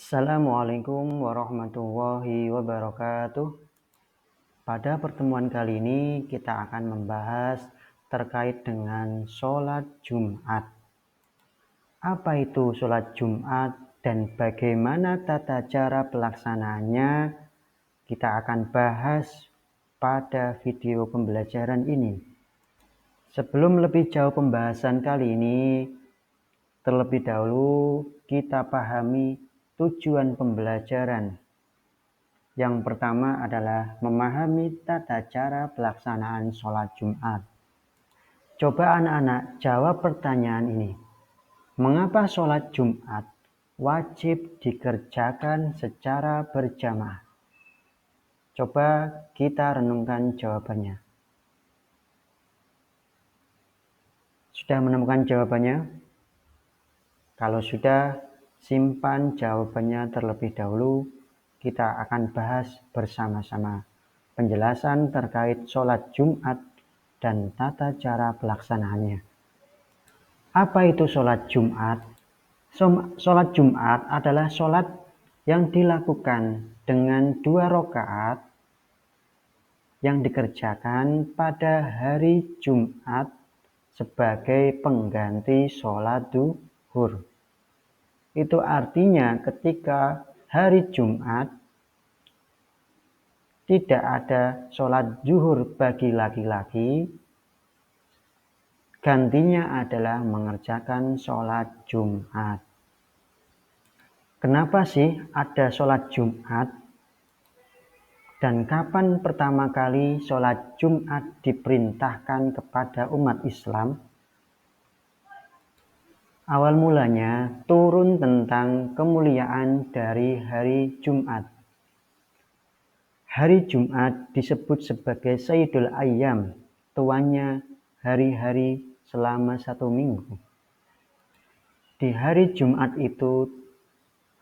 Assalamualaikum warahmatullahi wabarakatuh. Pada pertemuan kali ini kita akan membahas terkait dengan sholat Jumat. Apa itu sholat Jumat dan bagaimana tata cara pelaksanaannya? Kita akan bahas pada video pembelajaran ini. Sebelum lebih jauh pembahasan kali ini, terlebih dahulu kita pahami tujuan pembelajaran. Yang pertama adalah memahami tata cara pelaksanaan sholat Jumat. Coba anak-anak jawab pertanyaan ini. Mengapa sholat Jumat wajib dikerjakan secara berjamaah? Coba kita renungkan jawabannya. Sudah menemukan jawabannya? Kalau sudah, simpan jawabannya terlebih dahulu. Kita akan bahas bersama-sama penjelasan terkait sholat Jumat dan tata cara pelaksanaannya. Apa itu sholat Jumat? Sholat Jumat adalah sholat yang dilakukan dengan 2 rakaat yang dikerjakan pada hari Jumat sebagai pengganti sholat duhur. Itu artinya ketika hari Jumat tidak ada sholat zuhur bagi laki-laki, gantinya adalah mengerjakan sholat Jumat. Kenapa sih ada sholat Jumat? Dan kapan pertama kali sholat Jumat diperintahkan kepada umat Islam? Awal mulanya turun tentang kemuliaan dari hari Jumat. Hari Jumat disebut sebagai Sayyidul Ayyam, tuannya hari-hari selama 1 minggu. Di hari Jumat itu,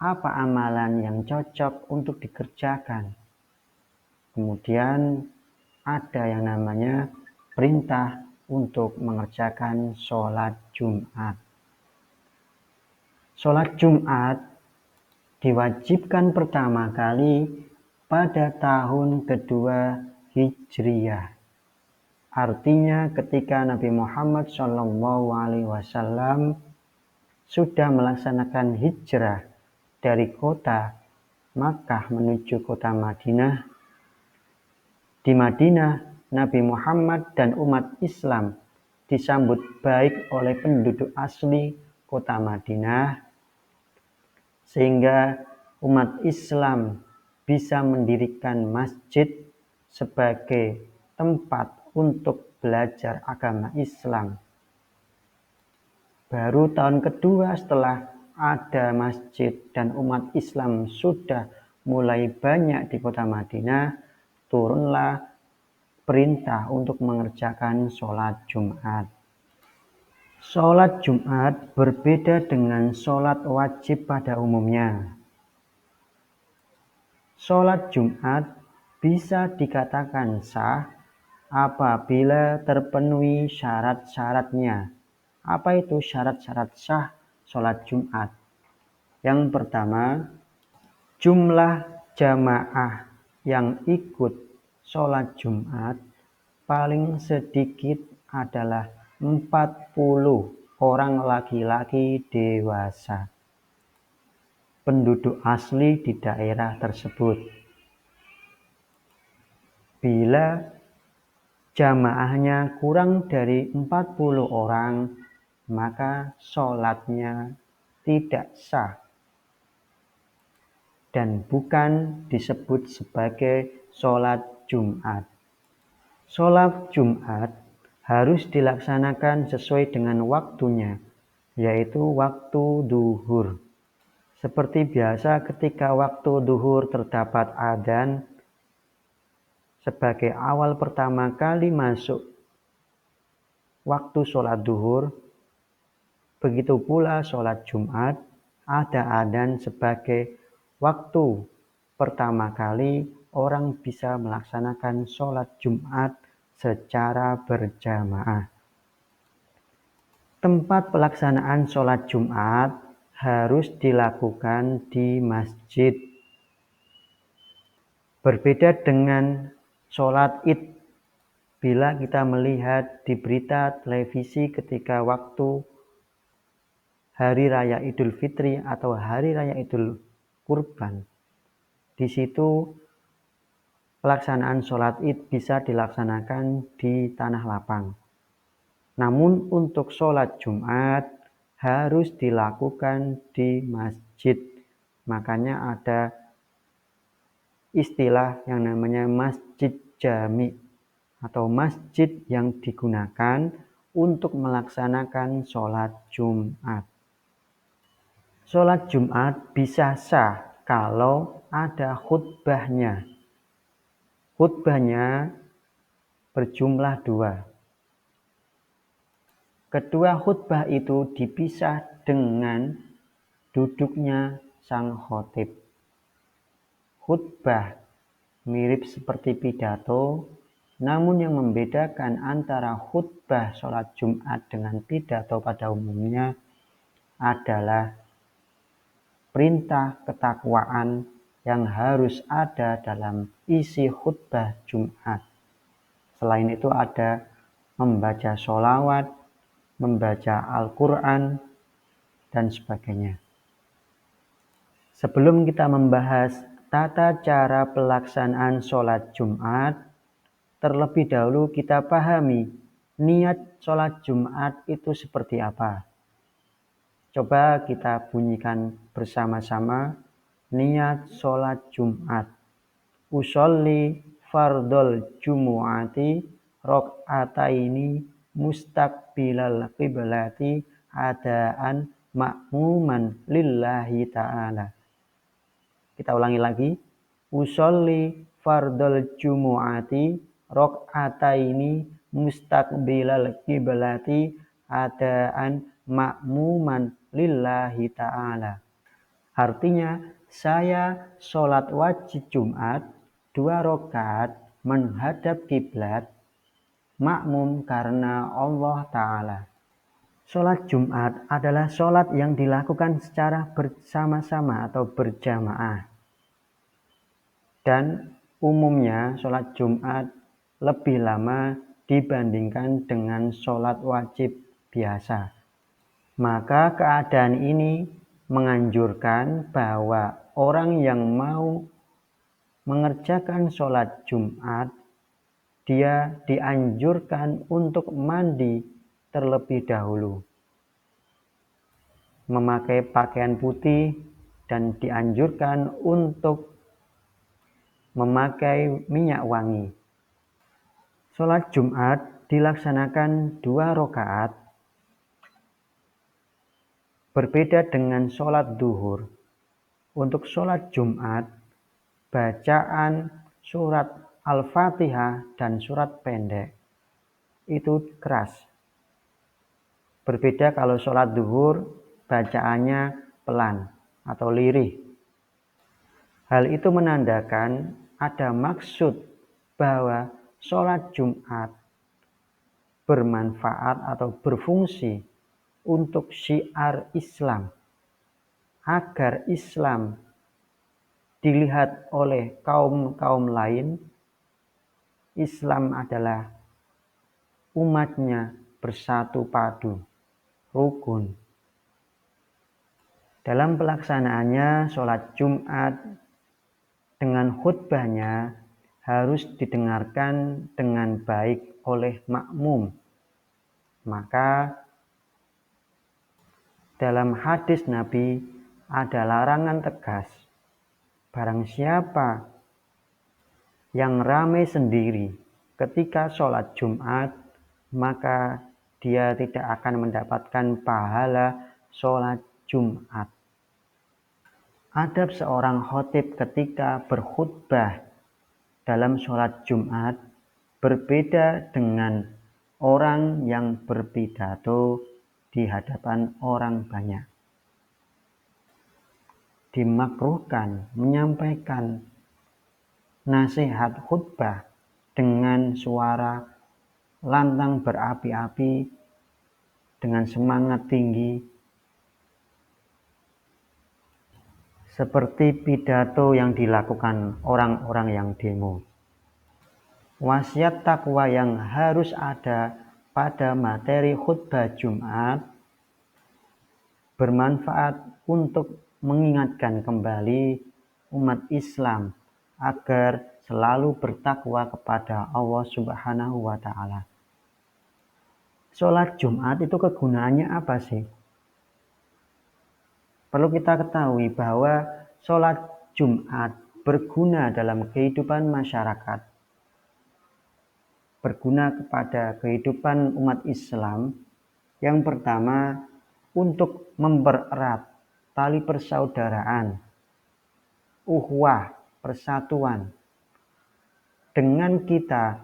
apa amalan yang cocok untuk dikerjakan? Kemudian ada yang namanya perintah untuk mengerjakan sholat Jumat. Sholat Jumat diwajibkan pertama kali pada tahun kedua Hijriyah. Artinya ketika Nabi Muhammad SAW sudah melaksanakan hijrah dari kota Makkah menuju kota Madinah. Di Madinah, Nabi Muhammad dan umat Islam disambut baik oleh penduduk asli kota Madinah, sehingga umat Islam bisa mendirikan masjid sebagai tempat untuk belajar agama Islam. Baru tahun kedua setelah ada masjid dan umat Islam sudah mulai banyak di kota Madinah, turunlah perintah untuk mengerjakan sholat Jumat. Sholat Jumat berbeda dengan sholat wajib pada umumnya. Sholat Jumat bisa dikatakan sah apabila terpenuhi syarat-syaratnya. Apa itu syarat-syarat sah sholat Jumat? Yang pertama, jumlah jamaah yang ikut sholat Jumat paling sedikit adalah 40 orang laki-laki dewasa penduduk asli di daerah tersebut. Bila jamaahnya kurang dari 40 orang, maka sholatnya tidak sah dan bukan disebut sebagai sholat Jumat. Sholat Jumat harus dilaksanakan sesuai dengan waktunya, yaitu waktu duhur. Seperti biasa ketika waktu duhur terdapat adzan sebagai awal pertama kali masuk waktu sholat duhur, begitu pula sholat Jumat ada adzan sebagai waktu pertama kali orang bisa melaksanakan sholat Jumat secara berjamaah. Tempat pelaksanaan sholat Jumat harus dilakukan di masjid. Berbeda dengan sholat Id, bila kita melihat di berita televisi ketika waktu Hari Raya Idul Fitri atau Hari Raya Idul Kurban, di situ pelaksanaan sholat Id bisa dilaksanakan di tanah lapang. Namun untuk sholat Jumat harus dilakukan di masjid. Makanya ada istilah yang namanya masjid jami atau masjid yang digunakan untuk melaksanakan sholat Jumat. Sholat Jumat bisa sah kalau ada khutbahnya. Khutbahnya berjumlah 2. Kedua khutbah itu dipisah dengan duduknya sang khatib. Khutbah mirip seperti pidato, namun yang membedakan antara khutbah sholat Jumat dengan pidato pada umumnya adalah perintah ketakwaan yang harus ada dalam isi khutbah Jumat. Selain itu ada membaca sholawat, membaca Al-Quran, dan sebagainya. Sebelum kita membahas tata cara pelaksanaan sholat Jumat, terlebih dahulu kita pahami niat sholat Jumat itu seperti apa. Coba kita bunyikan bersama-sama niat sholat Jumat. Usolli fardol jumu'ati rok'ataini mustaqbilal qiblati adaan ma'muman lillahi ta'ala. Kita ulangi lagi. Usolli fardol jumu'ati rok'ataini mustaqbilal qiblati adaan ma'muman lillahi ta'ala. Artinya, saya sholat wajib Jumat 2 rakaat menghadap kiblat makmum karena Allah Ta'ala. Sholat Jumat adalah sholat yang dilakukan secara bersama-sama atau berjamaah. Dan umumnya sholat Jumat lebih lama dibandingkan dengan sholat wajib biasa. Maka keadaan ini menganjurkan bahwa orang yang mau mengerjakan sholat Jumat, dia dianjurkan untuk mandi terlebih dahulu, memakai pakaian putih, dan dianjurkan untuk memakai minyak wangi. Sholat Jumat dilaksanakan 2 rakaat, berbeda dengan sholat duhur. Untuk sholat Jumat, bacaan surat Al-Fatihah dan surat pendek itu keras. Berbeda kalau sholat duhur, bacaannya pelan atau lirih. Hal itu menandakan ada maksud bahwa sholat Jumat bermanfaat atau berfungsi untuk syiar Islam, agar Islam dilihat oleh kaum-kaum lain, Islam adalah umatnya bersatu padu, rukun. Dalam pelaksanaannya, sholat Jumat dengan khutbahnya harus didengarkan dengan baik oleh makmum. Maka dalam hadis Nabi ada larangan tegas. Barang siapa yang ramai sendiri ketika sholat Jumat, maka dia tidak akan mendapatkan pahala sholat Jumat. Adab seorang khatib ketika berkhutbah dalam sholat Jumat berbeda dengan orang yang berpidato di hadapan orang banyak. Dimakruhkan menyampaikan nasihat khutbah dengan suara lantang berapi-api, dengan semangat tinggi, seperti pidato yang dilakukan orang-orang yang demo. Wasiat takwa yang harus ada pada materi khutbah Jumat bermanfaat untuk mengingatkan kembali umat Islam agar selalu bertakwa kepada Allah Subhanahu wa Ta'ala. Sholat Jumat itu kegunaannya apa sih? Perlu kita ketahui bahwa sholat Jumat berguna dalam kehidupan masyarakat, berguna kepada kehidupan umat Islam. Yang pertama, untuk mempererat tali persaudaraan, ukhuwah, persatuan. Dengan kita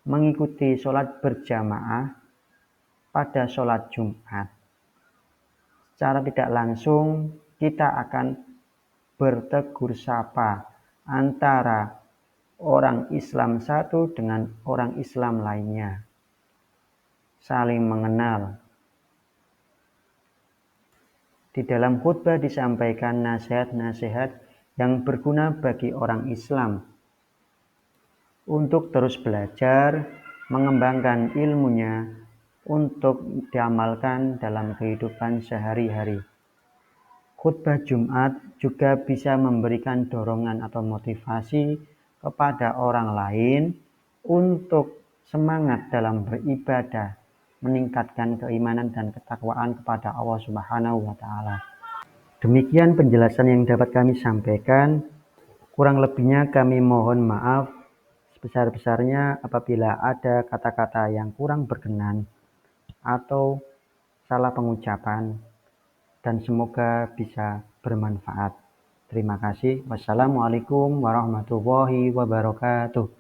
mengikuti sholat berjamaah pada sholat Jumat, secara tidak langsung kita akan bertegur sapa antara orang Islam satu dengan orang Islam lainnya, saling mengenal. Di dalam khutbah disampaikan nasihat-nasihat yang berguna bagi orang Islam untuk terus belajar, mengembangkan ilmunya untuk diamalkan dalam kehidupan sehari-hari. Khutbah Jumat juga bisa memberikan dorongan atau motivasi kepada orang lain untuk semangat dalam beribadah, meningkatkan keimanan dan ketakwaan kepada Allah Subhanahu wa Ta'ala. Demikian penjelasan yang dapat kami sampaikan. Kurang lebihnya kami mohon maaf sebesar-besarnya apabila ada kata-kata yang kurang berkenan atau salah pengucapan, dan semoga bisa bermanfaat. Terima kasih. Wassalamualaikum warahmatullahi wabarakatuh.